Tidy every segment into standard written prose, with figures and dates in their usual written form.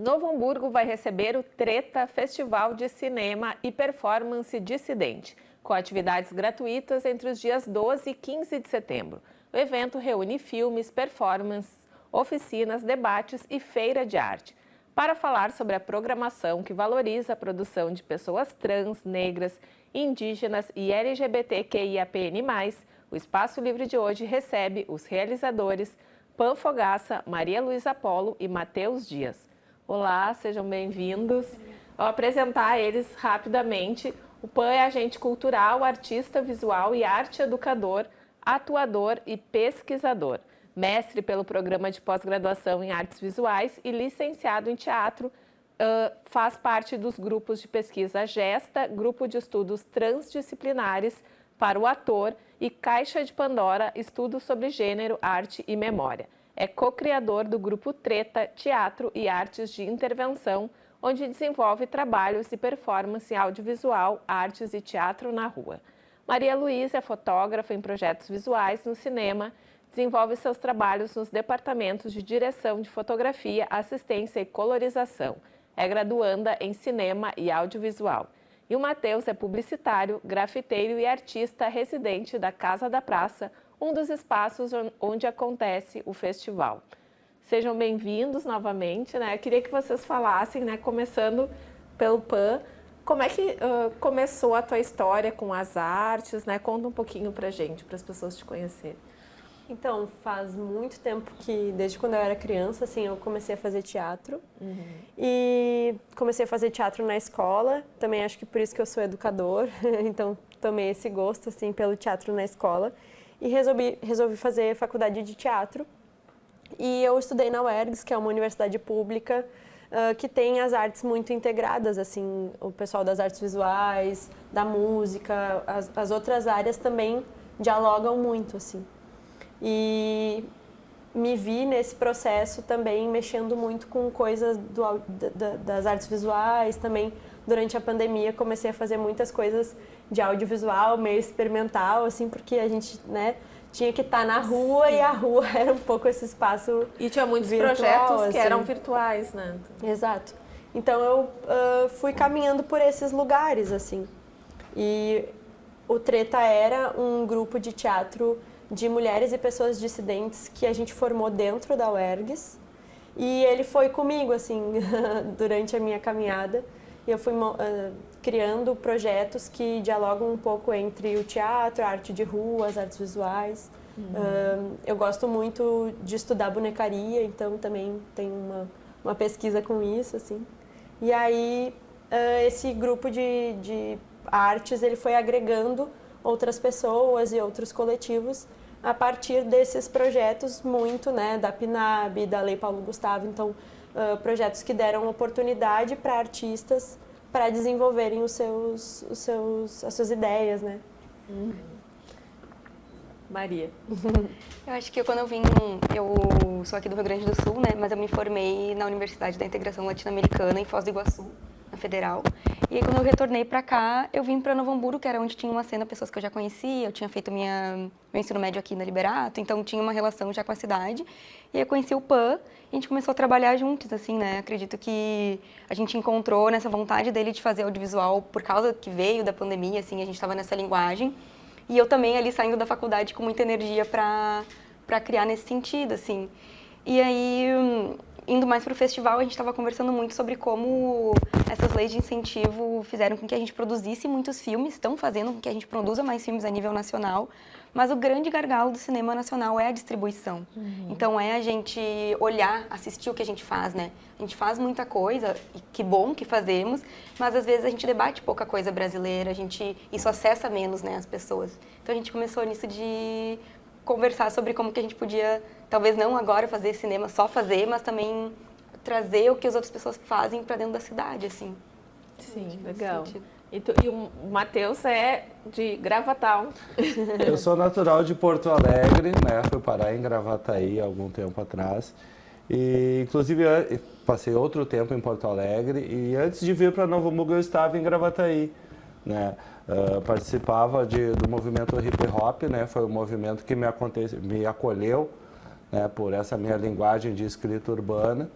Novo Hamburgo vai receber o Treta Festival de Cinema e Performance Dissidente, com atividades gratuitas entre os dias 12 e 15 de setembro. O evento reúne filmes, performances, oficinas, debates e feira de arte. Para falar sobre a programação que valoriza a produção de pessoas trans, negras, indígenas e LGBTQIAPN+, o Espaço Livre de hoje recebe os realizadores Pan Fogaça, Maria Luísa Polo e Matheus Dias. Olá, sejam bem-vindos. Vou apresentar eles rapidamente. O Pan é agente cultural, artista visual e arte educador, atuador e pesquisador. Mestre pelo programa de pós-graduação em artes visuais e licenciado em teatro, faz parte dos grupos de pesquisa Gesta, Grupo de Estudos Transdisciplinares para o Ator e Caixa de Pandora, Estudos sobre Gênero, Arte e Memória. É co-criador do grupo Treta, Teatro e Artes de Intervenção, onde desenvolve trabalhos de performance audiovisual, artes e teatro na rua. Maria Luísa é fotógrafa em projetos visuais no cinema, desenvolve seus trabalhos nos departamentos de direção de fotografia, assistência e colorização. É graduanda em cinema e audiovisual. E o Matheus é publicitário, grafiteiro e artista residente da Casa da Praça, um dos espaços onde acontece o festival. Sejam bem-vindos novamente, né? Eu queria que vocês falassem, né, começando pelo Pan, como é que começou a tua história com as artes, né? Conta um pouquinho pra gente, para as pessoas te conhecerem. Então, faz muito tempo que, desde quando eu era criança, assim, eu comecei a fazer teatro. E comecei a fazer teatro na escola, também acho que por isso que eu sou educador, então tomei esse gosto, assim, pelo teatro na escola. E resolvi fazer faculdade de teatro. E eu estudei na UERGS, que é uma universidade pública, que tem as artes muito integradas, assim, o pessoal das artes visuais, da música, as outras áreas também dialogam muito, assim. E me vi nesse processo também mexendo muito com coisas das artes visuais, também durante a pandemia comecei a fazer muitas coisas de audiovisual, meio experimental, assim, porque a gente, né, tinha que estar na rua. Sim. E a rua era um pouco esse espaço e tinha muitos virtual, projetos que assim. eram virtuais, né? Exato. Então eu fui caminhando por esses lugares, assim. E o Treta era um grupo de teatro de mulheres e pessoas dissidentes que a gente formou dentro da UERGS. E ele foi comigo, assim, durante a minha caminhada. E eu fui criando projetos que dialogam um pouco entre o teatro, a arte de rua, as artes visuais. Eu gosto muito de estudar bonecaria, então também tenho uma pesquisa com isso, assim. E aí, esse grupo de artes, ele foi agregando outras pessoas e outros coletivos a partir desses projetos muito, né, da PNAB, da Lei Paulo Gustavo, então projetos que deram oportunidade para artistas para desenvolverem as suas ideias, né? Maria. Eu acho que quando eu sou aqui do Rio Grande do Sul, né, mas eu me formei na Universidade da Integração Latino-Americana em Foz do Iguaçu, na Federal. E aí, quando eu retornei para cá, eu vim para Novo Hamburgo, que era onde tinha uma cena, pessoas que eu já conhecia, eu tinha feito meu ensino médio aqui na Liberato, então tinha uma relação já com a cidade. E eu conheci o Pan, e a gente começou a trabalhar juntos, assim, né? Acredito que a gente encontrou nessa vontade dele de fazer audiovisual por causa que veio da pandemia, assim, a gente estava nessa linguagem. E eu também ali saindo da faculdade com muita energia para criar nesse sentido, assim. E aí, indo mais para o festival, a gente estava conversando muito sobre como essas leis de incentivo fizeram com que a gente produzisse muitos filmes, estão fazendo com que a gente produza mais filmes a nível nacional, mas o grande gargalo do cinema nacional é a distribuição. Então é a gente olhar, assistir o que a gente faz, né? A gente faz muita coisa, e que bom que fazemos, mas às vezes a gente debate pouca coisa brasileira, isso acessa menos, né, as pessoas. Então a gente começou nisso de conversar sobre como que a gente podia, talvez não agora fazer cinema, só fazer, mas também trazer o que as outras pessoas fazem para dentro da cidade, assim. Sim, legal. E o Matheus é de Gravatal. Eu sou natural de Porto Alegre, né? Fui parar em Gravataí há algum tempo atrás. E, inclusive, passei outro tempo em Porto Alegre e antes de vir para Novo Hamburgo eu estava em Gravataí, né? Participava do movimento hip hop, né? Foi um movimento que me acolheu, né? Por essa minha linguagem de escrita urbana.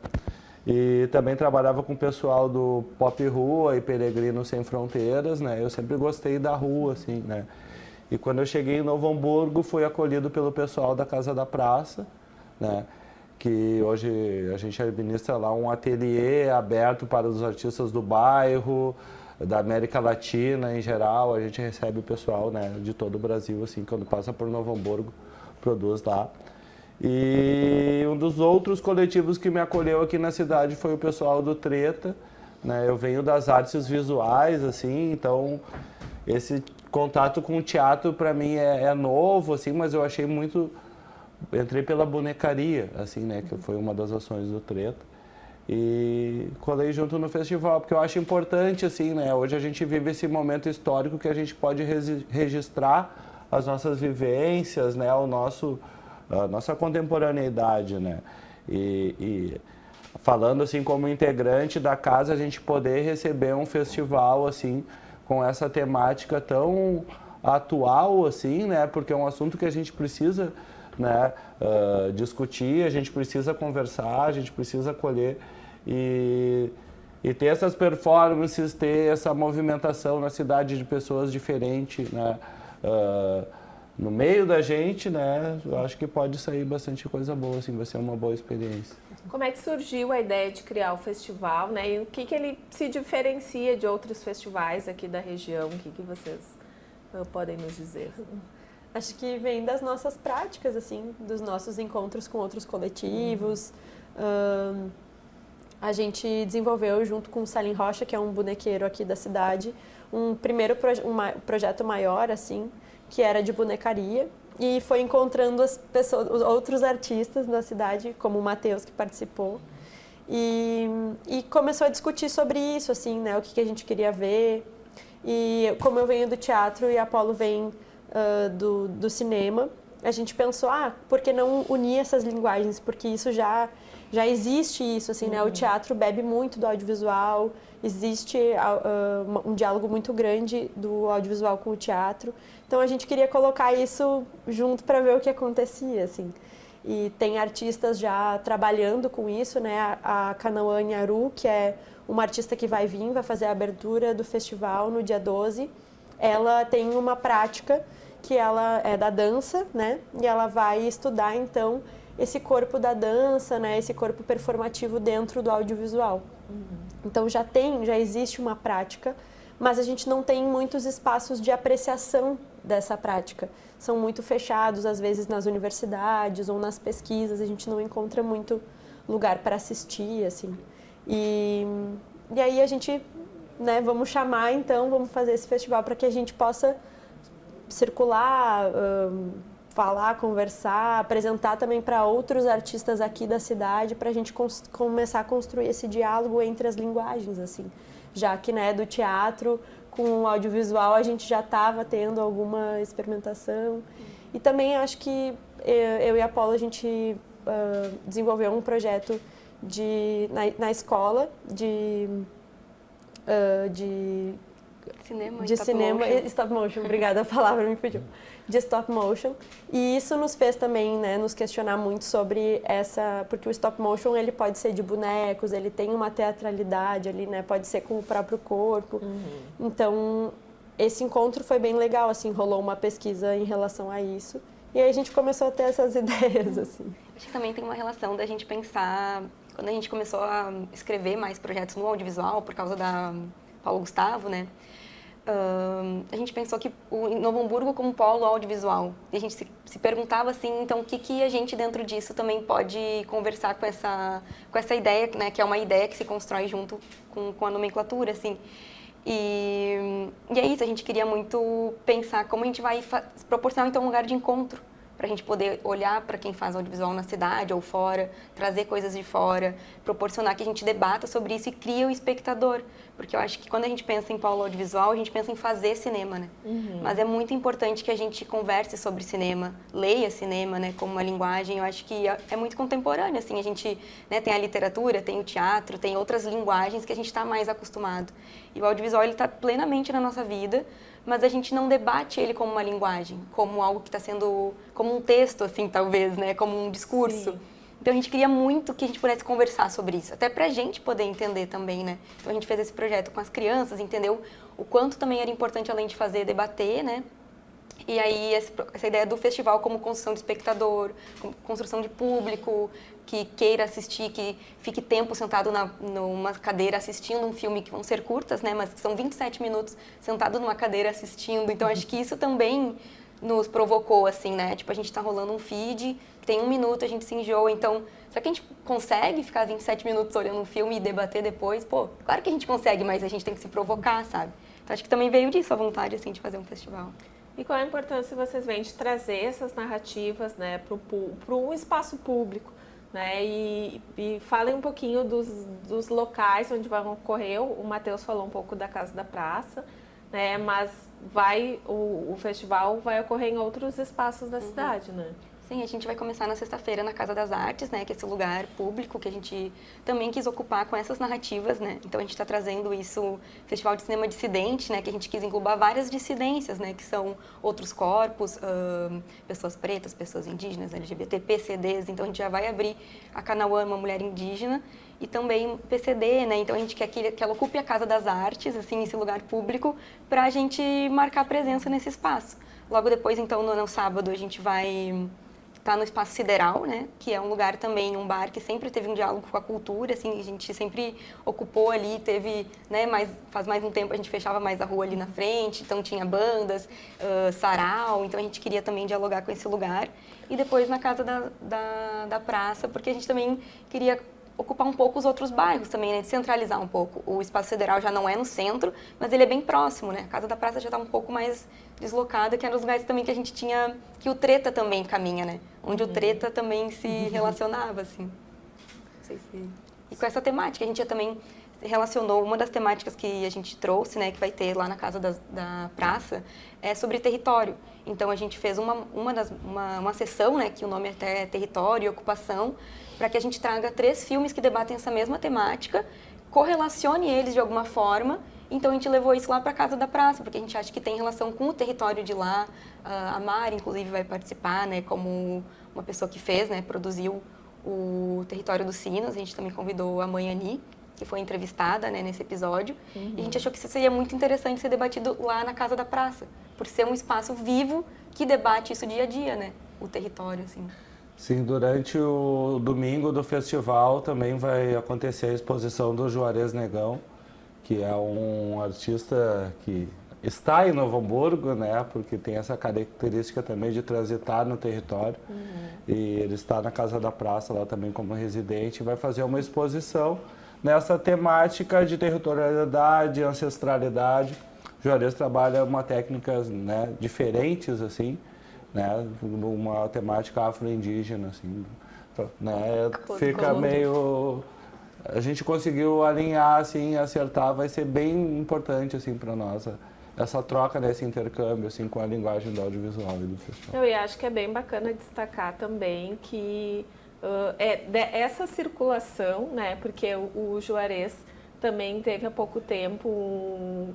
E também trabalhava com o pessoal do Pop Rua e Peregrinos Sem Fronteiras, né? Eu sempre gostei da rua, assim, né? E quando eu cheguei em Novo Hamburgo, fui acolhido pelo pessoal da Casa da Praça, né? Que hoje a gente administra lá um ateliê aberto para os artistas do bairro, da América Latina em geral. A gente recebe o pessoal, né, de todo o Brasil, assim, quando passa por Novo Hamburgo, produz lá. E um dos outros coletivos que me acolheu aqui na cidade foi o pessoal do Treta, né? Eu venho das artes visuais, assim, então esse contato com o teatro para mim é novo, assim, mas eu achei muito... Entrei pela bonecaria, assim, né, que foi uma das ações do Treta, e colei junto no festival, porque eu acho importante, assim, né, hoje a gente vive esse momento histórico que a gente pode registrar as nossas vivências, né, a nossa contemporaneidade, né, e falando, assim, como integrante da casa, a gente poder receber um festival, assim, com essa temática tão atual, assim, né, porque é um assunto que a gente precisa, né, discutir, a gente precisa conversar, a gente precisa acolher e ter essas performances, ter essa movimentação na cidade de pessoas diferentes, né, no meio da gente, né, eu acho que pode sair bastante coisa boa, assim, vai ser uma boa experiência. Como é que surgiu a ideia de criar o festival, né, e o que ele se diferencia de outros festivais aqui da região? O que vocês podem nos dizer? Acho que vem das nossas práticas, assim, dos nossos encontros com outros coletivos. A gente desenvolveu, junto com o Salim Rocha, que é um bonequeiro aqui da cidade, um projeto maior, assim, que era de bonecaria. E foi encontrando as pessoas, os outros artistas da cidade, como o Matheus, que participou. E começou a discutir sobre isso, assim, né, o que a gente queria ver. E como eu venho do teatro e a Apolo vem do cinema, a gente pensou, por que não unir essas linguagens? Porque isso já existe isso, assim, né? O teatro bebe muito do audiovisual, existe um diálogo muito grande do audiovisual com o teatro. Então a gente queria colocar isso junto para ver o que acontecia, assim. E tem artistas já trabalhando com isso, né? A Canaã Nharu, que é uma artista que vai fazer a abertura do festival no dia 12. Ela tem uma prática que ela é da dança, né? E ela vai estudar, então, esse corpo da dança, né? Esse corpo performativo dentro do audiovisual. Então, já existe uma prática, mas a gente não tem muitos espaços de apreciação dessa prática. São muito fechados, às vezes, nas universidades ou nas pesquisas. A gente não encontra muito lugar para assistir, assim. E aí a gente... né, vamos chamar, então, vamos fazer esse festival para que a gente possa circular, falar, conversar, apresentar também para outros artistas aqui da cidade, para a gente começar a construir esse diálogo entre as linguagens, assim. Já que, né, do teatro com o audiovisual a gente já estava tendo alguma experimentação. E também acho que eu e a Apolo, a gente desenvolveu um projeto na escola de cinema e stop motion, obrigada, a palavra me pediu, de stop motion, e isso nos fez também, né, nos questionar muito sobre porque o stop motion, ele pode ser de bonecos, ele tem uma teatralidade ali, né, pode ser com o próprio corpo, então esse encontro foi bem legal, assim, rolou uma pesquisa em relação a isso, e aí a gente começou a ter essas ideias, assim. Acho que também tem uma relação da gente pensar, quando a gente começou a escrever mais projetos no audiovisual, por causa da Paulo Gustavo, né? A gente pensou que o Novo Hamburgo como polo audiovisual. E a gente se perguntava assim, então, o que a gente dentro disso também pode conversar com essa ideia, né? Que é uma ideia que se constrói junto com a nomenclatura, assim. E é isso, a gente queria muito pensar como a gente vai proporcionar, então, um lugar de encontro para a gente poder olhar para quem faz audiovisual na cidade ou fora, trazer coisas de fora, proporcionar que a gente debata sobre isso e cria o espectador. Porque eu acho que quando a gente pensa em polo audiovisual, a gente pensa em fazer cinema, né? Mas é muito importante que a gente converse sobre cinema, leia cinema, né, como uma linguagem. Eu acho que é muito contemporâneo, assim, a gente, né, tem a literatura, tem o teatro, tem outras linguagens que a gente está mais acostumado. E o audiovisual, ele está plenamente na nossa vida, mas a gente não debate ele como uma linguagem, como algo que está sendo, como um texto, assim, talvez, né, como um discurso. Sim. Então a gente queria muito que a gente pudesse conversar sobre isso, até pra gente poder entender também, né? Então a gente fez esse projeto com as crianças, entendeu o quanto também era importante, além de fazer, debater, né? E aí essa ideia do festival como construção de espectador, como construção de público, que queira assistir, que fique tempo sentado numa cadeira assistindo um filme, que vão ser curtas, né? Mas que são 27 minutos sentado numa cadeira assistindo. Então acho que isso também nos provocou, assim, né? Tipo, a gente tá rolando um feed, tem 1 minuto, a gente se enjoa, então... Será que a gente consegue ficar 27 minutos olhando um filme e debater depois? Pô, claro que a gente consegue, mas a gente tem que se provocar, sabe? Então acho que também veio disso a vontade, assim, de fazer um festival. E qual a importância vocês veem de trazer essas narrativas, né, para um espaço público, né? E falem um pouquinho dos locais onde vão ocorrer. O Matheus falou um pouco da Casa da Praça, né? Mas o festival vai ocorrer em outros espaços da cidade, né? Sim, a gente vai começar na sexta-feira na Casa das Artes, né, que é esse lugar público que a gente também quis ocupar com essas narrativas, né. Então a gente está trazendo isso, Festival de Cinema Dissidente, né, que a gente quis englobar várias dissidências, né, que são outros corpos, pessoas pretas, pessoas indígenas, LGBT, PCDs. Então a gente já vai abrir a Canauã, uma mulher indígena, e também PCD, né. Então a gente quer que ela ocupe a Casa das Artes, assim, esse lugar público, para a gente marcar presença nesse espaço. Logo depois, então, no sábado, a gente vai tá no Espaço Sideral, né, que é um lugar também, um bar que sempre teve um diálogo com a cultura, assim, a gente sempre ocupou ali, teve, né, faz mais um tempo a gente fechava mais a rua ali na frente, então tinha bandas, sarau, então a gente queria também dialogar com esse lugar. E depois na Casa da Praça, porque a gente também queria ocupar um pouco os outros bairros também, né, descentralizar um pouco. O Espaço Sideral já não é no centro, mas ele é bem próximo, né, a Casa da Praça já está um pouco mais deslocada, que era os lugares também que a gente tinha, que o Treta também caminha, né? Onde o Treta também se relacionava, assim. Não sei se... E com essa temática, a gente já também relacionou, uma das temáticas que a gente trouxe, né, que vai ter lá na Casa da Praça, é sobre território. Então a gente fez uma sessão, né, que o nome até é Território e Ocupação, para que a gente traga 3 filmes que debatem essa mesma temática, correlacione eles de alguma forma. Então a gente levou isso lá para a Casa da Praça, porque a gente acha que tem relação com o território de lá. A Mari, inclusive, vai participar, né, como uma pessoa que fez, né, produziu o Território dos Sinos. A gente também convidou a mãe Ani, que foi entrevistada, né, nesse episódio. E a gente achou que isso seria muito interessante ser debatido lá na Casa da Praça, por ser um espaço vivo que debate isso dia a dia, né, o território, assim. Sim, durante o domingo do festival também vai acontecer a exposição do Juarez Negão, que é um artista que está em Novo Hamburgo, né, porque tem essa característica também de transitar no território. E ele está na Casa da Praça lá também como residente e vai fazer uma exposição nessa temática de territorialidade, ancestralidade. O Juarez trabalha uma técnicas, né, diferentes, assim, né, uma temática afro-indígena, assim, né, fica meio... A gente conseguiu alinhar, assim, acertar, vai ser bem importante, assim, para nós, essa troca, né, esse intercâmbio, assim, com a linguagem do audiovisual e do festival. Eu acho que é bem bacana destacar também que essa circulação, né, porque o Juarez também teve há pouco tempo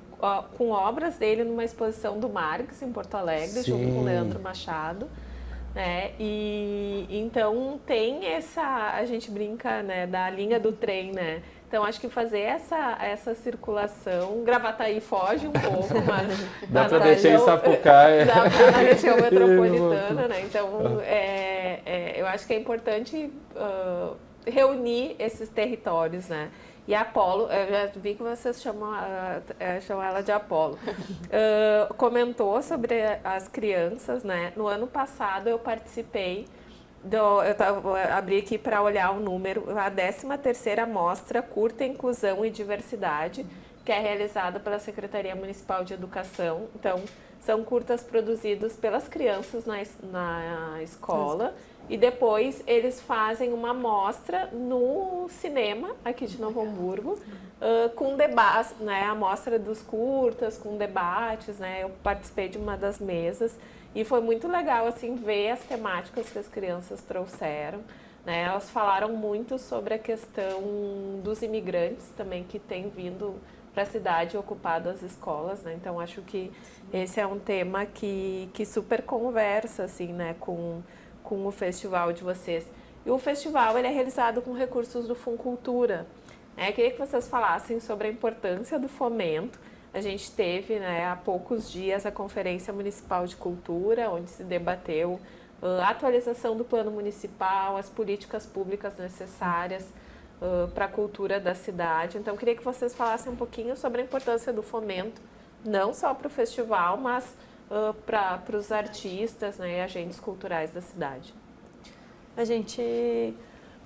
com obras dele numa exposição do Marx em Porto Alegre, Sim. junto com o Leandro Machado. Né? E então tem a gente brinca, né, da linha do trem, né? Então acho que fazer essa circulação, Gravataí foge um pouco, mas dá para descer em Sapucaia. Dá para na região metropolitana, né? Então eu acho que é importante reunir esses territórios, né? E a Apolo, eu já vi que vocês chamam ela de Apolo, comentou sobre as crianças, né? No ano passado eu participei, abri aqui para olhar o número, a 13ª Mostra Curta Inclusão e Diversidade, que é realizada pela Secretaria Municipal de Educação. Então, são curtas produzidos pelas crianças na escola. E depois eles fazem uma mostra no cinema aqui de Novo Hamburgo, com debates, né, a mostra dos curtas, com debates, né, eu participei de uma das mesas e foi muito legal, assim, ver as temáticas que as crianças trouxeram, né, elas falaram muito sobre a questão dos imigrantes também que têm vindo para a cidade e ocupado as escolas, né, então acho que esse é um tema que super conversa, assim, né, com o festival de vocês. E o festival ele é realizado com recursos do Funcultura. Queria que vocês falassem sobre a importância do fomento. A gente teve, há poucos dias, a Conferência Municipal de Cultura, onde se debateu a atualização do plano municipal, as políticas públicas necessárias para a cultura da cidade. Então, queria que vocês falassem um pouquinho sobre a importância do fomento, não só para o festival, mas para os artistas, e agentes culturais da cidade. A gente,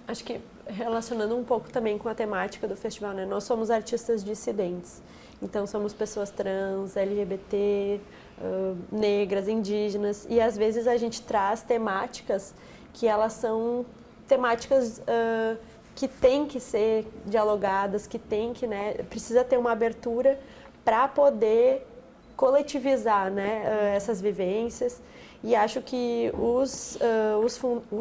acho que relacionando um pouco também com a temática do festival, nós somos artistas dissidentes. Então, somos pessoas trans, LGBT, negras, indígenas, e às vezes a gente traz temáticas que elas são temáticas que têm que ser dialogadas, que tem que, precisa ter uma abertura para poder coletivizar, essas vivências. E acho que o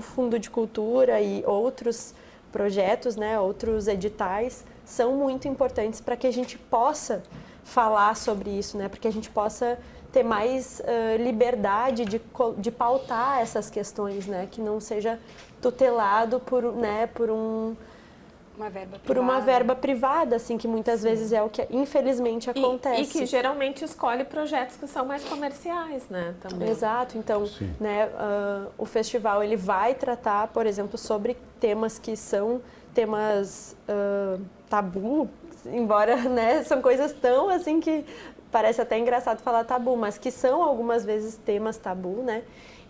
Fundo de Cultura e outros projetos, outros editais, são muito importantes para que a gente possa falar sobre isso, para que a gente possa ter mais liberdade de pautar essas questões, que não seja tutelado por uma verba privada, assim, que muitas vezes é o que infelizmente acontece. E que geralmente escolhe projetos que são mais comerciais, também. Exato. Então, o festival ele vai tratar, por exemplo, sobre temas que são temas tabu, embora, são coisas tão assim que parece até engraçado falar tabu, mas que são algumas vezes temas tabu,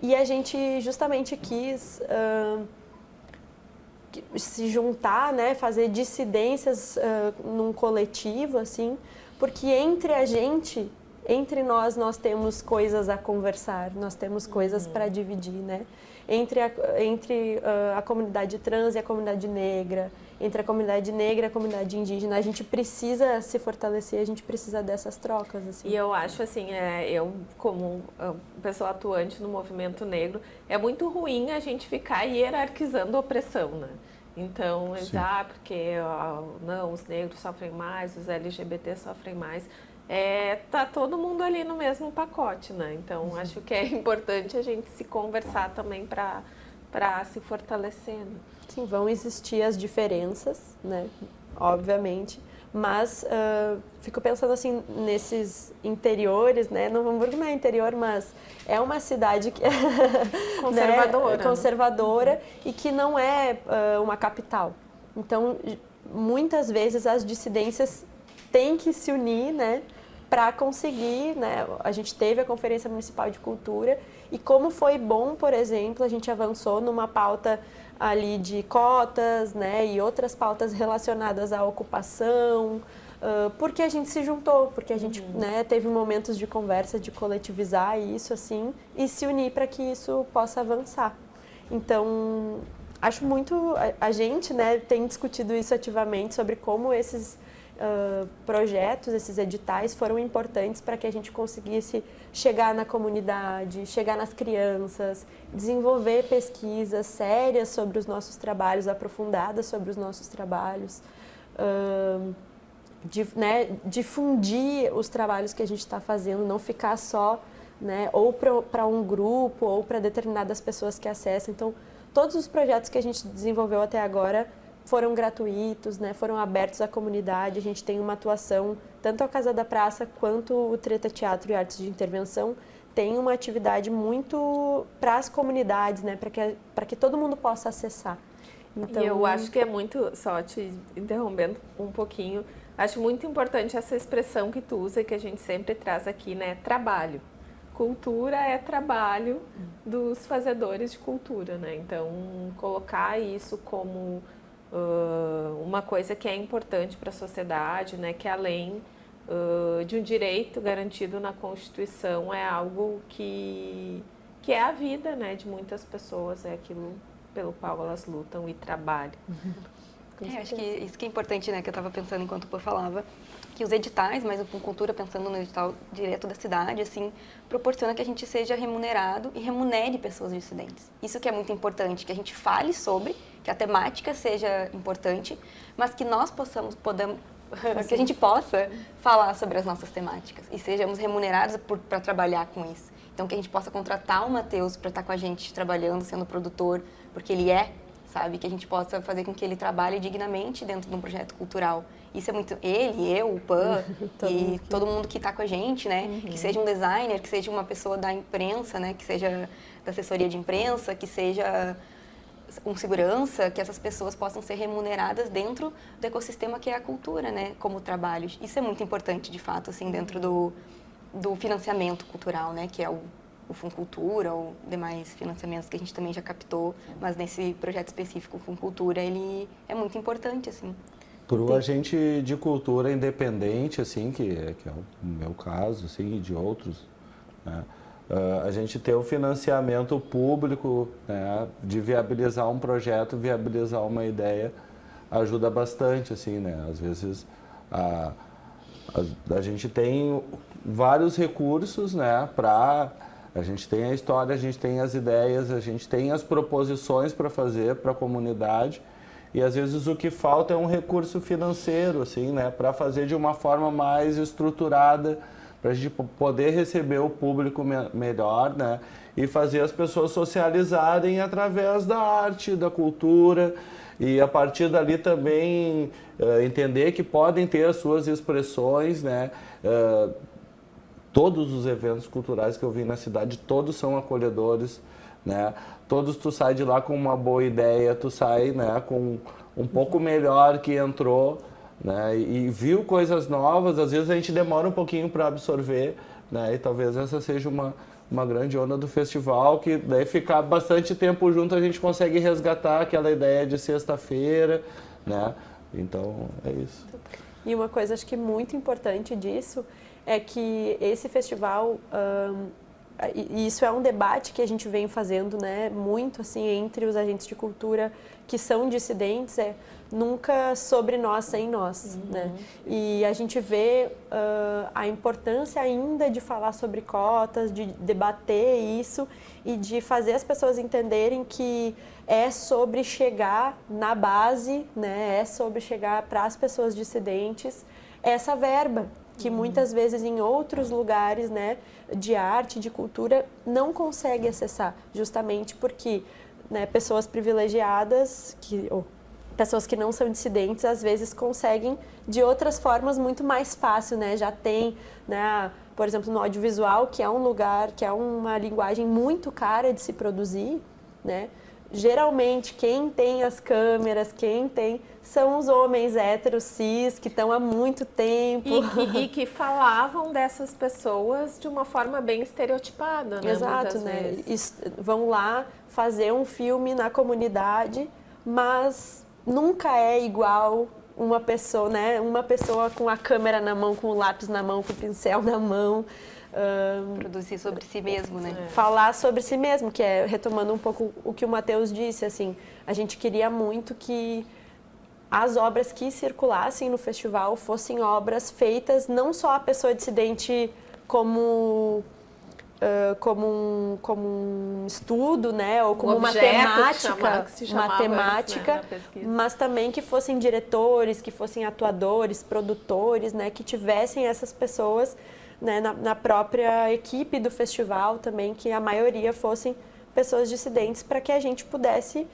E a gente justamente quis se juntar, fazer dissidências num coletivo, assim, porque entre nós temos coisas a conversar, nós temos coisas para dividir, Entre a comunidade trans e a comunidade negra, entre a comunidade negra e a comunidade indígena, a gente precisa se fortalecer, a gente precisa dessas trocas, assim. E eu acho, assim, eu como pessoa atuante no movimento negro, é muito ruim a gente ficar hierarquizando a opressão, Então, porque não, os negros sofrem mais, os LGBT sofrem mais. Tá todo mundo ali no mesmo pacote, Então, acho que é importante a gente se conversar também para se fortalecer. Sim, vão existir as diferenças, obviamente, mas fico pensando assim nesses interiores, Novo Hamburgo não é interior, mas é uma cidade que conservadora, conservadora e que não é uma capital. Então, muitas vezes as dissidências têm que se unir, para conseguir, a gente teve a Conferência Municipal de Cultura e como foi bom, por exemplo, a gente avançou numa pauta ali de cotas, e outras pautas relacionadas à ocupação, porque a gente se juntou, porque a gente, teve momentos de conversa, de coletivizar isso, assim, e se unir para que isso possa avançar. Então, acho muito, a gente, tem discutido isso ativamente sobre como esses projetos, esses editais foram importantes para que a gente conseguisse chegar na comunidade, chegar nas crianças, desenvolver pesquisas sérias sobre os nossos trabalhos, aprofundadas sobre os nossos trabalhos, difundir os trabalhos que a gente está fazendo, não ficar só, ou para um grupo ou para determinadas pessoas que acessam. Então, todos os projetos que a gente desenvolveu até agora foram gratuitos, foram abertos à comunidade. A gente tem uma atuação, tanto a Casa da Praça quanto o Treta Teatro e Artes de Intervenção, tem uma atividade muito para as comunidades, para que todo mundo possa acessar. Então, e eu acho que é muito, só te interrompendo um pouquinho, acho muito importante essa expressão que tu usa, que a gente sempre traz aqui, trabalho. Cultura é trabalho dos fazedores de cultura, Então, colocar isso como uma coisa que é importante para a sociedade, que além de um direito garantido na Constituição, é algo que é a vida, de muitas pessoas, é aquilo pelo qual elas lutam e trabalham. Acho que isso que é importante, que eu estava pensando enquanto o Pô falava, que os editais, mas o Cultura, pensando no edital direto da cidade, assim, proporciona que a gente seja remunerado e remunere pessoas dissidentes. Isso que é muito importante, que a gente fale sobre, que a temática seja importante, mas que nós que a gente possa falar sobre as nossas temáticas e sejamos remunerados para trabalhar com isso. Então, que a gente possa contratar o Matheus para estar com a gente trabalhando, sendo produtor, porque ele é, sabe? Que a gente possa fazer com que ele trabalhe dignamente dentro de um projeto cultural. Isso é muito... Ele, eu, o Pan e todo mundo que está com a gente, né? Que seja um designer, que seja uma pessoa da imprensa, né? Que seja da assessoria de imprensa, que seja com segurança, que essas pessoas possam ser remuneradas dentro do ecossistema que é a cultura, né? Como trabalho. Isso é muito importante, de fato, assim, dentro do financiamento cultural, né? Que é o Funcultura ou demais financiamentos que a gente também já captou, mas nesse projeto específico, o Funcultura, ele é muito importante, assim. Para o agente de cultura independente, assim, que é o meu caso, assim, e de outros, né? A gente ter o financiamento público, né, de viabilizar um projeto, viabilizar uma ideia, ajuda bastante, assim, né? Às vezes a gente tem vários recursos, né, a gente tem a história, a gente tem as ideias, a gente tem as proposições para fazer para a comunidade, e às vezes o que falta é um recurso financeiro, assim, né, para fazer de uma forma mais estruturada, para a gente poder receber o público melhor, né, e fazer as pessoas socializarem através da arte, da cultura, e a partir dali também entender que podem ter as suas expressões, né. Todos os eventos culturais que eu vi na cidade, todos são acolhedores, né? Todos tu sai de lá com uma boa ideia, tu sai, né, com um pouco melhor que entrou, né? E viu coisas novas, às vezes a gente demora um pouquinho para absorver, né? E talvez essa seja uma grande onda do festival, que daí ficar bastante tempo junto a gente consegue resgatar aquela ideia de sexta-feira, né? Então é isso. E uma coisa acho que muito importante disso é que esse festival, e isso é um debate que a gente vem fazendo, né, muito assim entre os agentes de cultura que são dissidentes, nunca sobre nós, sem nós, né? E a gente vê a importância ainda de falar sobre cotas, de debater isso e de fazer as pessoas entenderem que é sobre chegar na base, né, é sobre chegar para as pessoas dissidentes essa verba, que muitas vezes em outros lugares, né, de arte, de cultura, não consegue acessar, justamente porque, né, pessoas privilegiadas, pessoas que não são dissidentes, às vezes conseguem de outras formas muito mais fácil, né, já tem, né, por exemplo, no audiovisual, que é um lugar, que é uma linguagem muito cara de se produzir, né, geralmente quem tem as câmeras, são os homens héteros, cis, que estão há muito tempo. E que falavam dessas pessoas de uma forma bem estereotipada, né? Exato, né? Vão lá fazer um filme na comunidade, mas nunca é igual uma pessoa, né? Uma pessoa com a câmera na mão, com o lápis na mão, com o pincel na mão. Produzir sobre si mesmo, né? Falar sobre si mesmo, que é retomando um pouco o que o Matheus disse, assim, a gente queria muito que as obras que circulassem no festival fossem obras feitas não só a pessoa dissidente como um estudo, né, ou como uma matemática, né, mas também que fossem diretores, que fossem atuadores, produtores, né, que tivessem essas pessoas, né, na própria equipe do festival também, que a maioria fossem pessoas dissidentes, para que a gente pudesse,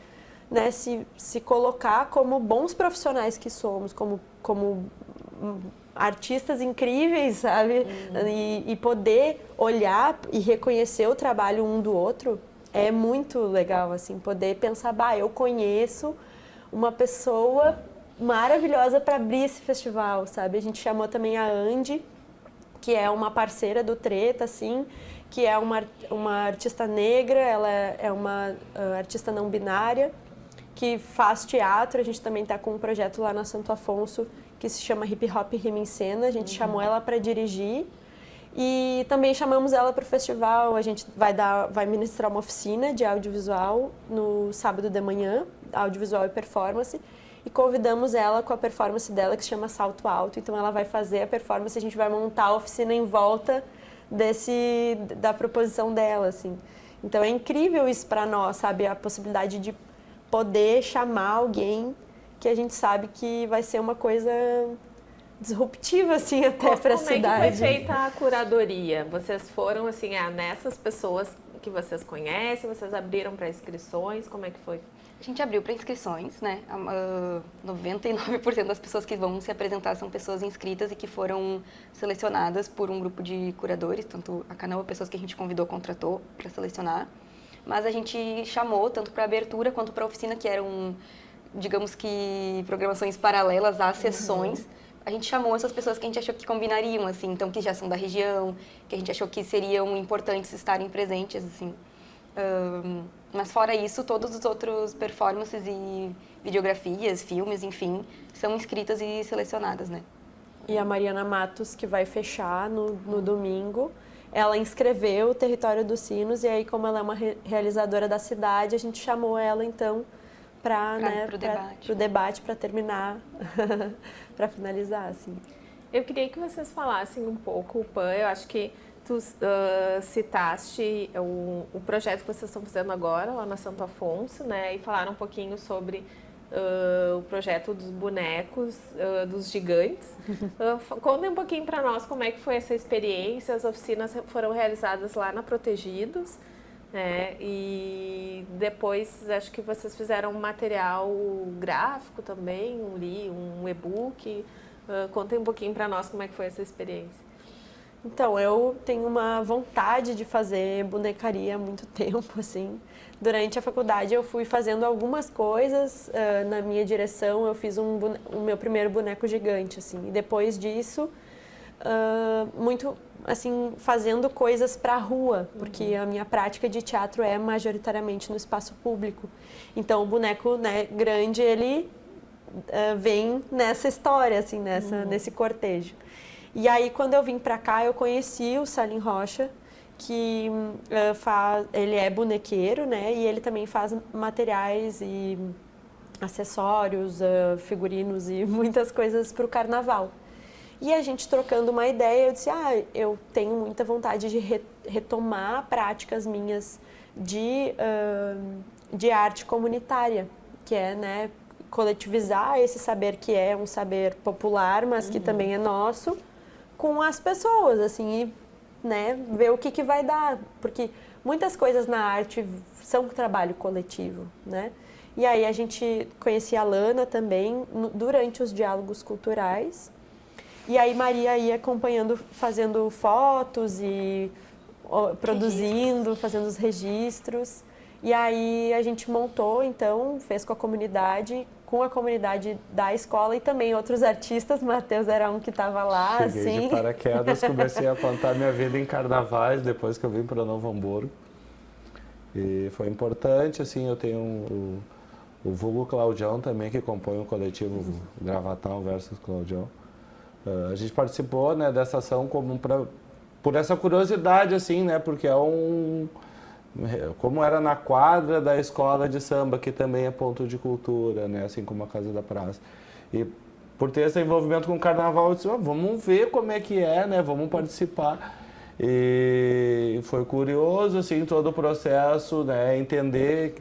né, se colocar como bons profissionais que somos, como artistas incríveis, sabe? E poder olhar e reconhecer o trabalho um do outro é muito legal, assim, poder pensar, eu conheço uma pessoa maravilhosa para abrir esse festival, sabe? A gente chamou também a Andy, que é uma parceira do Treta, assim, que é uma artista negra, ela é uma artista não binária, que faz teatro. A gente também está com um projeto lá na Santo Afonso, que se chama Hip Hop Rima em Cena. A gente chamou ela para dirigir e também chamamos ela para o festival. A gente vai ministrar uma oficina de audiovisual no sábado de manhã, audiovisual e performance, e convidamos ela com a performance dela, que se chama Salto Alto. Então ela vai fazer a performance, a gente vai montar a oficina em volta da proposição dela, assim. Então é incrível isso para nós, sabe? A possibilidade de poder chamar alguém que a gente sabe que vai ser uma coisa disruptiva, assim, até para a cidade. Como é que foi feita a curadoria? Vocês foram, assim, nessas pessoas que vocês conhecem? Vocês abriram para inscrições? Como é que foi? A gente abriu para inscrições, né? 99% das pessoas que vão se apresentar são pessoas inscritas e que foram selecionadas por um grupo de curadores, tanto a Canoa, pessoas que a gente convidou, contratou para selecionar. Mas a gente chamou tanto para abertura quanto para oficina, que eram, digamos que, programações paralelas às sessões. A gente chamou essas pessoas que a gente achou que combinariam, assim, então que já são da região, que a gente achou que seriam importantes estarem presentes, assim. Mas fora isso, todos os outros performances e videografias, filmes, enfim, são inscritas e selecionadas, né? E a Mariana Matos, que vai fechar no domingo, ela inscreveu o Território dos Sinos, e aí, como ela é uma realizadora da cidade, a gente chamou ela, então, para o debate, para terminar, para finalizar, assim. Eu queria que vocês falassem um pouco, Pan, eu acho que tu citaste o projeto que vocês estão fazendo agora, lá na Santo Afonso, né, e falaram um pouquinho sobre o projeto dos bonecos, dos gigantes. Contem um pouquinho para nós como é que foi essa experiência. As oficinas foram realizadas lá na Protegidos, né? E depois acho que vocês fizeram um material gráfico também, um e-book. Contem um pouquinho para nós como é que foi essa experiência. Então, eu tenho uma vontade de fazer bonecaria há muito tempo, assim. Durante a faculdade eu fui fazendo algumas coisas na minha direção. Eu fiz o meu primeiro boneco gigante, assim. E depois disso, muito, assim, fazendo coisas para a rua, porque a minha prática de teatro é majoritariamente no espaço público. Então, o boneco, né, grande, ele vem nessa história, assim, nesse cortejo. E aí, quando eu vim para cá, eu conheci o Salim Rocha, que ele é bonequeiro, né? E ele também faz materiais e acessórios, figurinos e muitas coisas para o carnaval. E a gente trocando uma ideia, eu disse, eu tenho muita vontade de retomar práticas minhas de arte comunitária, que é, né, coletivizar esse saber que é um saber popular, mas que também é nosso, com as pessoas, assim, e, né, ver o que vai dar, porque muitas coisas na arte são trabalho coletivo, né? E aí a gente conhecia a Lana também durante os diálogos culturais, e aí Maria ia acompanhando, fazendo fotos e produzindo, fazendo os registros, e aí a gente montou, então, fez com a comunidade da escola e também outros artistas. Matheus era um que estava lá, Cheguei assim. de paraquedas, comecei a contar minha vida em carnavais depois que eu vim para Novo Hamburgo. E foi importante, assim, eu tenho o vulgo Claudião também, que compõe o coletivo Gravatal versus Claudião. A gente participou, né, dessa ação por essa curiosidade, assim, né, porque como era na quadra da escola de samba, que também é ponto de cultura, né, assim como a Casa da Praça. E por ter esse envolvimento com o carnaval, eu disse, vamos ver como é que é, né, vamos participar. E foi curioso, assim, todo o processo, né, entender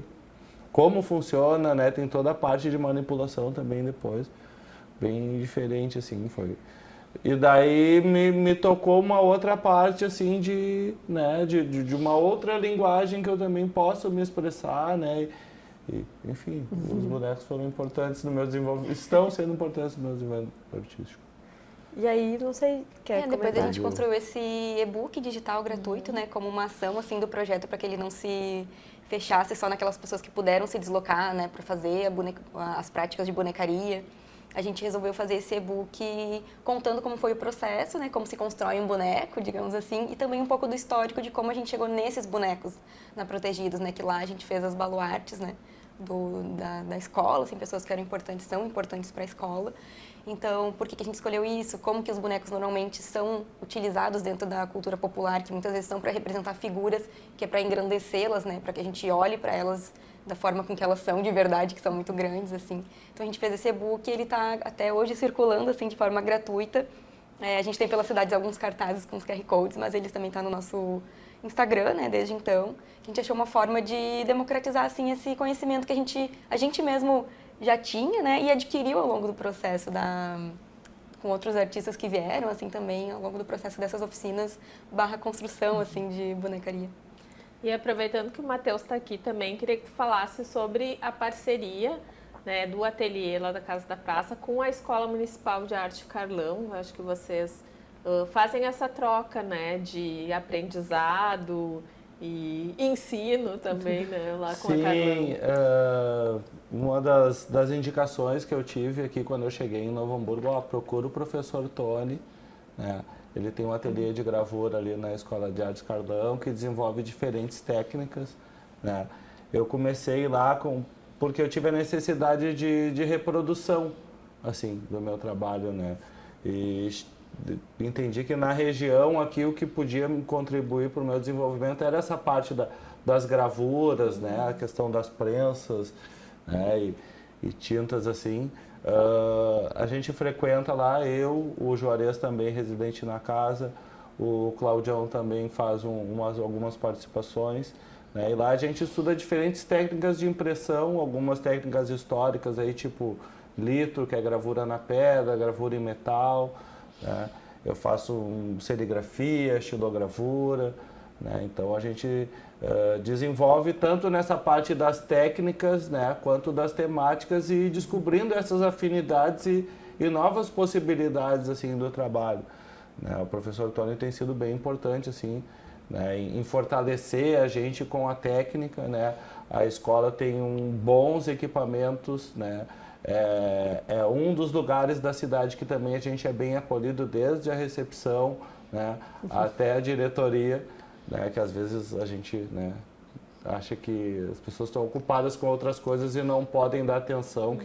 como funciona, né, tem toda a parte de manipulação também depois, bem diferente, assim, foi. E daí me tocou uma outra parte, assim, de uma outra linguagem que eu também posso me expressar, né? E, enfim, os bonecos foram importantes no meu desenvolvimento, estão sendo importantes no meu desenvolvimento artístico. E aí, não sei, quer comentar? Depois a gente construiu esse e-book digital gratuito, né, como uma ação, assim, do projeto, para que ele não se fechasse só naquelas pessoas que puderam se deslocar, né, para fazer as práticas de bonecaria. A gente resolveu fazer esse e-book contando como foi o processo, né, como se constrói um boneco, digamos assim, e também um pouco do histórico de como a gente chegou nesses bonecos na Protegidos, né, que lá a gente fez as baluartes, né, da escola, assim, pessoas que são importantes para a escola. Então, por que a gente escolheu isso? Como que os bonecos normalmente são utilizados dentro da cultura popular, que muitas vezes são para representar figuras, que é para engrandecê-las, né, para que a gente olhe para elas da forma com que elas são de verdade, que são muito grandes, assim. Então a gente fez esse e-book e ele está até hoje circulando, assim, de forma gratuita. A gente tem pelas cidades alguns cartazes com os QR Codes, mas eles também estão no nosso Instagram, né, desde então. A gente achou uma forma de democratizar, assim, esse conhecimento que a gente mesmo já tinha, né, e adquiriu ao longo do processo com outros artistas que vieram, assim, também, ao longo do processo dessas oficinas / construção, assim, de bonecaria. E aproveitando que o Matheus está aqui também, queria que tu falasse sobre a parceria, né, do ateliê lá da Casa da Praça com a Escola Municipal de Arte Carlão. Eu acho que vocês fazem essa troca, né, de aprendizado e ensino também, né, lá com a Carlão. Sim, uma das indicações que eu tive aqui quando eu cheguei em Novo Hamburgo, procura o professor Tony, né? Ele tem um ateliê de gravura ali na Escola de Artes Carlão que desenvolve diferentes técnicas, né? Eu comecei lá porque eu tive a necessidade de reprodução, assim, do meu trabalho, né? E entendi que na região aqui o que podia contribuir para o meu desenvolvimento era essa parte das gravuras, né? A questão das prensas, né? E tintas assim. A gente frequenta lá, o Juarez também residente na casa, o Claudião também faz algumas participações, né? E lá a gente estuda diferentes técnicas de impressão, algumas técnicas históricas aí, tipo litro, que é gravura na pedra, gravura em metal, né? Eu faço serigrafia, estilogravura, né? Então a gente desenvolve tanto nessa parte das técnicas, né, quanto das temáticas e descobrindo essas afinidades e novas possibilidades assim do trabalho, né? O professor Tony tem sido bem importante assim, né, em fortalecer a gente com a técnica, né? A escola tem bons equipamentos, né? É um dos lugares da cidade que também a gente é bem acolhido desde a recepção, né, até a diretoria, né, que às vezes a gente, né, acha que as pessoas estão ocupadas com outras coisas e não podem dar atenção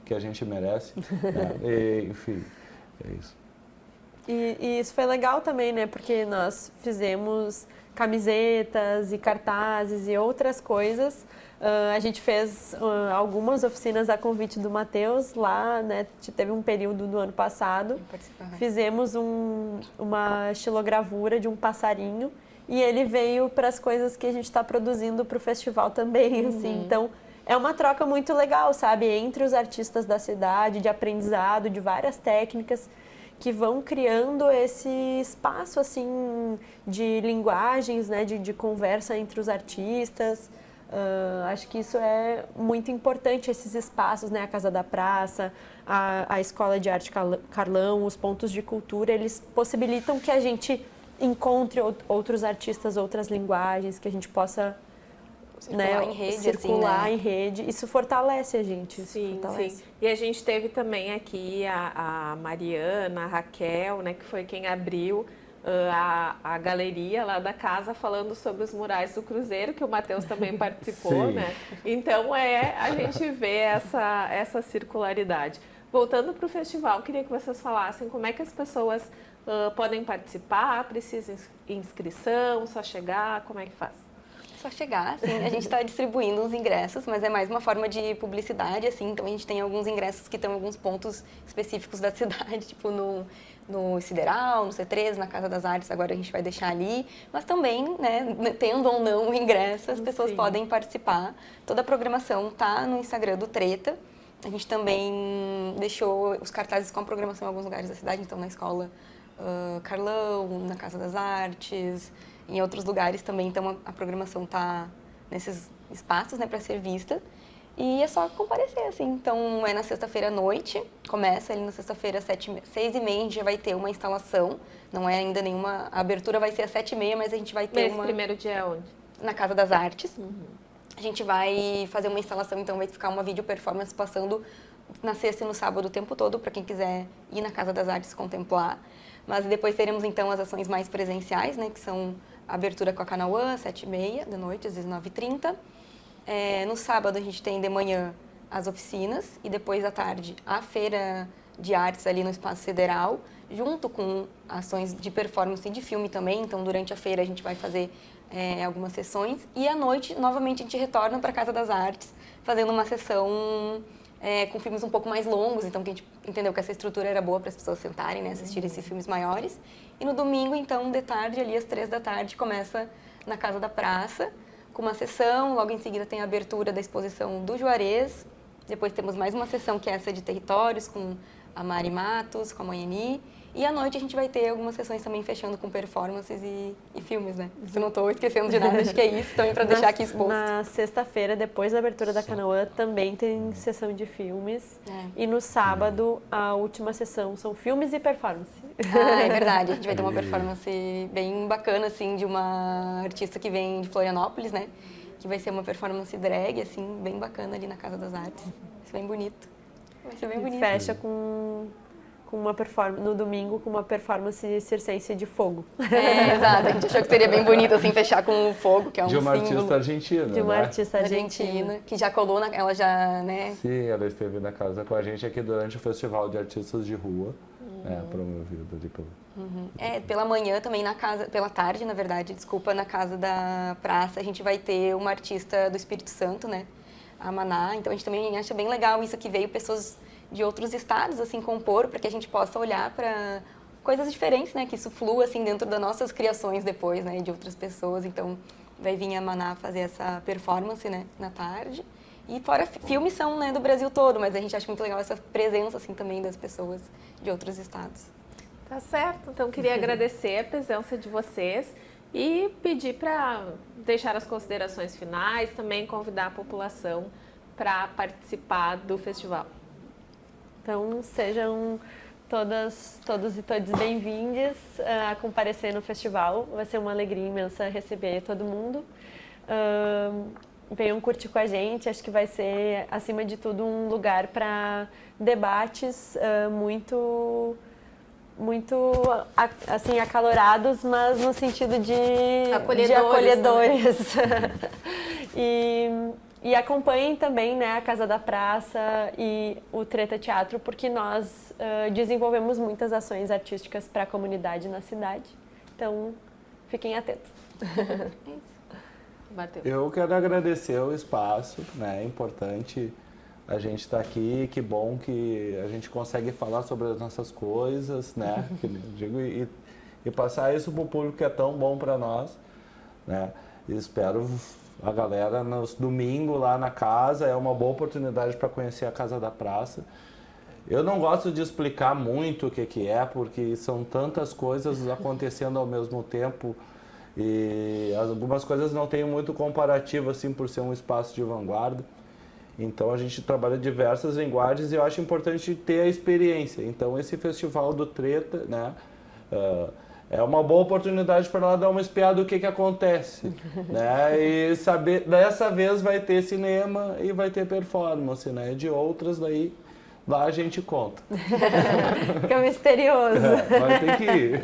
que a gente merece, né? Enfim, é isso. E isso foi legal também, né? Porque nós fizemos camisetas e cartazes e outras coisas. A gente fez algumas oficinas a convite do Matheus lá, né? Teve um período do ano passado. Fizemos uma estilogravura de um passarinho e ele veio para as coisas que a gente está produzindo para o festival também, assim. Então, é uma troca muito legal, sabe? Entre os artistas da cidade, de aprendizado, de várias técnicas que vão criando esse espaço, assim, de linguagens, né? De conversa entre os artistas. Acho que isso é muito importante, esses espaços, né? A Casa da Praça, a Escola de Arte Carlão, os pontos de cultura, eles possibilitam que a gente encontre outros artistas, outras linguagens, que a gente possa circular, né, em rede, circular assim, né? em rede. Isso fortalece a gente. Sim, fortalece. sim. E a gente teve também aqui a Mariana, a Raquel, né, que foi quem abriu a galeria lá da casa, falando sobre os murais do Cruzeiro, que o Matheus também participou, né? Então a gente vê essa circularidade. Voltando para o festival, queria que vocês falassem como é que as pessoas podem participar, precisa inscrição, só chegar, como é que faz? Só chegar, assim, a gente está distribuindo os ingressos, mas é mais uma forma de publicidade, assim, então a gente tem alguns ingressos que estão em alguns pontos específicos da cidade, tipo no Sideral, no C3, na Casa das Artes, agora a gente vai deixar ali, mas também, né, tendo ou não o ingresso, as pessoas podem participar. Toda a programação tá no Instagram do Treta. A gente também deixou os cartazes com a programação em alguns lugares da cidade, então na Escola Carlão, na Casa das Artes, em outros lugares também, então a programação está nesses espaços, né, para ser vista. E é só comparecer, assim. Então, é na sexta-feira à noite, começa ali na sexta-feira às 6h30, a gente já vai ter uma instalação, não é ainda nenhuma... A abertura vai ser às 7h30, mas a gente vai ter Esse primeiro dia é onde? Na Casa das Artes. A gente vai fazer uma instalação, então vai ficar uma vídeo performance passando na sexta e no sábado o tempo todo, para quem quiser ir na Casa das Artes contemplar. Mas depois teremos, então, as ações mais presenciais, né, que são a abertura com a Canauã, às 7h30 da noite, às 19h30. No sábado a gente tem de manhã as oficinas e depois à tarde a feira de artes ali no Espaço Sideral, junto com ações de performance e de filme também. Então, durante a feira a gente vai fazer algumas sessões e à noite, novamente, a gente retorna para a Casa das Artes, fazendo uma sessão com filmes um pouco mais longos. Então, que a gente entendeu que essa estrutura era boa para as pessoas sentarem, né, assistirem esses filmes maiores. E no domingo, então, de tarde, ali às 15h, começa na Casa da Praça, com uma sessão, logo em seguida tem a abertura da exposição do Juarez, depois temos mais uma sessão que é essa de territórios, com a Mari Matos, com a Manhani, E à noite a gente vai ter algumas sessões também fechando com performances e filmes, né? Se eu não estou esquecendo de nada, acho que é isso também para deixar aqui exposto. Na sexta-feira, depois da abertura da Canoã, também tem sessão de filmes. E no sábado, a última sessão são filmes e performance. Ah, é verdade. A gente vai ter uma performance bem bacana, assim, de uma artista que vem de Florianópolis, né? Que vai ser uma performance drag, assim, bem bacana ali na Casa das Artes. Vai ser bem bonito. Vai ser bem bonito. Fecha com uma performance, no domingo, com uma performance circense de fogo. Exato. A gente achou que seria bem bonito, assim, fechar com o fogo, que é um De uma símbolo. artista argentina, De uma né? artista argentina. Que já colou, ela já, né? Sim, ela esteve na casa com a gente aqui durante o Festival de Artistas de Rua, promovido ali pelo... Pela manhã também na casa, pela tarde, na verdade, desculpa, na Casa da Praça, a gente vai ter uma artista do Espírito Santo, né? A Maná. Então a gente também acha bem legal isso, que veio pessoas de outros estados, assim, compor, para que a gente possa olhar para coisas diferentes, né? Que isso flua, assim, dentro das nossas criações depois, né? De outras pessoas. Então, vai vir a Maná fazer essa performance, né? Na tarde. E fora, filmes são, né? Do Brasil todo, mas a gente acha muito legal essa presença, assim, também das pessoas de outros estados. Tá certo. Então, queria agradecer a presença de vocês e pedir para deixar as considerações finais, também convidar a população para participar do festival. Então, sejam todos e todas bem-vindos a comparecer no festival. Vai ser uma alegria imensa receber todo mundo. Venham curtir com a gente. Acho que vai ser, acima de tudo, um lugar para debates muito assim, acalorados, mas no sentido de acolhedores. Né? E acompanhem também, né, a Casa da Praça e o Treta Teatro, porque nós desenvolvemos muitas ações artísticas para a comunidade na cidade. Então, fiquem atentos. Bateu. Eu quero agradecer o espaço, né? É importante a gente estar aqui, que bom que a gente consegue falar sobre as nossas coisas, né? Que eu digo, e passar isso para o público que é tão bom para nós, né? E espero a galera nos domingo lá na casa, é uma boa oportunidade para conhecer a Casa da Praça. Eu não gosto de explicar muito o que é, porque são tantas coisas acontecendo ao mesmo tempo e algumas coisas não têm muito comparativo assim por ser um espaço de vanguarda. Então a gente trabalha diversas linguagens e eu acho importante ter a experiência. Então esse festival do Treta, né, é uma boa oportunidade para ela dar uma espiada do que acontece, né? E saber, dessa vez vai ter cinema e vai ter performance, né? De outras daí lá a gente conta. Fica misterioso. Vai ter que ir.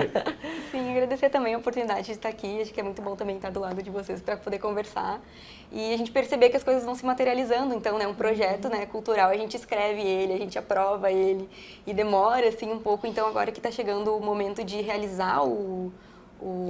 Sim, agradecer também a oportunidade de estar aqui. Acho que é muito bom também estar do lado de vocês para poder conversar e a gente perceber que as coisas vão se materializando. Então, né, um projeto, né, cultural, a gente escreve ele, a gente aprova ele e demora assim um pouco. Então, agora que está chegando o momento de realizar o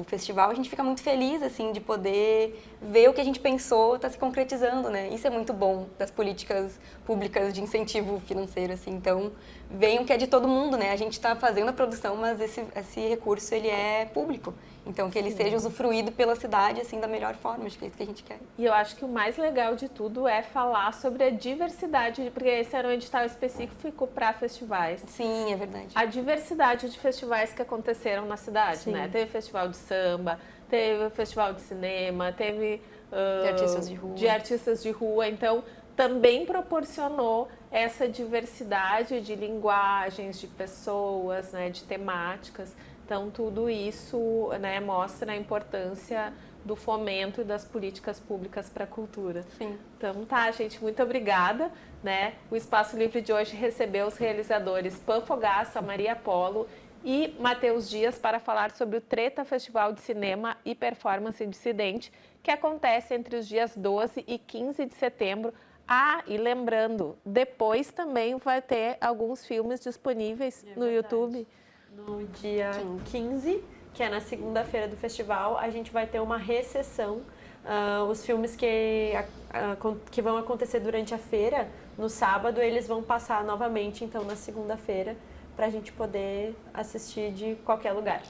festival, a gente fica muito feliz assim de poder ver o que a gente pensou está se concretizando, né? Isso é muito bom das políticas públicas de incentivo financeiro, assim. Então, venham que é de todo mundo, né? A gente está fazendo a produção, mas esse recurso ele é público. Então, que ele seja usufruído pela cidade assim da melhor forma, acho que é isso que a gente quer. E eu acho que o mais legal de tudo é falar sobre a diversidade, porque esse era um edital específico para festivais. Sim, é verdade. A diversidade de festivais que aconteceram na cidade, né? Teve festival de samba, teve festival de cinema, teve de artistas de rua. Então, também proporcionou essa diversidade de linguagens, de pessoas, né? De temáticas. Então, tudo isso, né, mostra a importância do fomento e das políticas públicas para a cultura. Sim. Então, tá, gente, muito obrigada, né? O Espaço Livre de hoje recebeu os realizadores Pan Fogaça, Maria Polo e Matheus Dias para falar sobre o Treta Festival de Cinema e Performance Dissidente, que acontece entre os dias 12 e 15 de setembro. Ah, e lembrando, depois também vai ter alguns filmes disponíveis no YouTube. No dia 15, que é na segunda-feira do festival, a gente vai ter uma recessão. Os filmes que vão acontecer durante a feira, no sábado, eles vão passar novamente, então, na segunda-feira, para a gente poder assistir de qualquer lugar.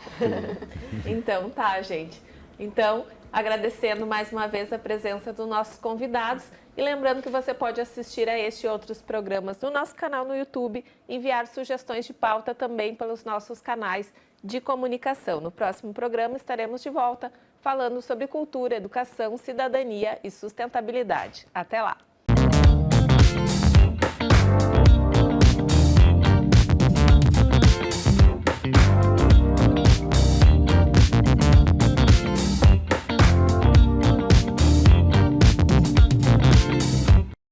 Então, tá, gente. Então, Agradecendo mais uma vez a presença dos nossos convidados e lembrando que você pode assistir a este e outros programas no nosso canal no YouTube, enviar sugestões de pauta também pelos nossos canais de comunicação. No próximo programa estaremos de volta falando sobre cultura, educação, cidadania e sustentabilidade. Até lá!